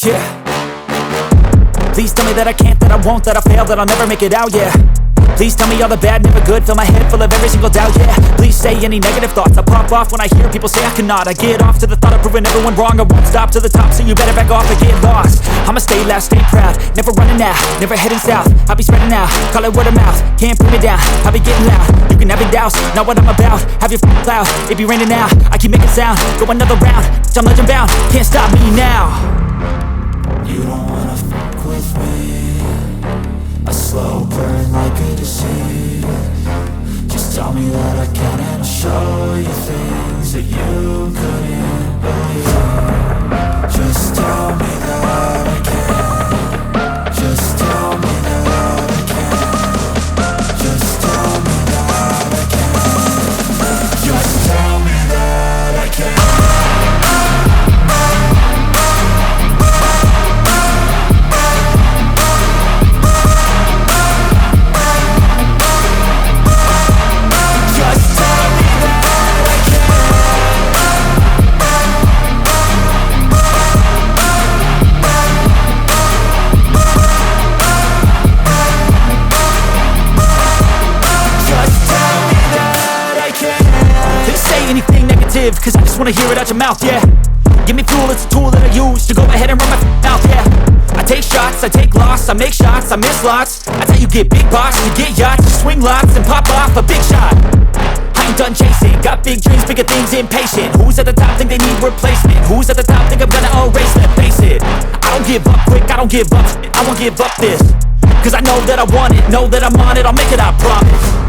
Yeah. Please tell me that I can't, that I won't, that I fail, that I'll never make it out, yeah. Please tell me all the bad, never good, fill my head full of every single doubt, yeah. Please say any negative thoughts, I pop off when I hear people say I cannot. I get off to the thought of proving everyone wrong, I won't stop to the top, so you better back off and get lost. I'ma stay loud, stay proud, never running out, never heading south. I'll be spreading out, call it word of mouth, can't put me down, I'll be getting loud. You can have your doubts, not what I'm about, have your cloud, it be raining now, I keep making sound, go another round, I'm legend bound, can't stop me now. You don't wanna fuck with me, a slow burn like a disease. Just tell me that I can and I'll show you things that you couldn't believe. Just tell me that I can. Just tell me that I can. Just tell me that I can. Just tell me that I can. Cause I just wanna hear it out your mouth, yeah. Give me fuel, it's a tool that I use to go ahead and run my mouth, yeah. I take shots, I take loss, I make shots, I miss lots. That's how you get big box, you get yachts, you swing lots and pop off a big shot. I ain't done chasing, got big dreams, bigger things, impatient. Who's at the top think they need replacement? Who's at the top think I'm gonna erase them? Face it, I don't give up quick, I don't give up, I won't give up this. Cause I know that I want it, know that I'm on it, I'll make it, I promise.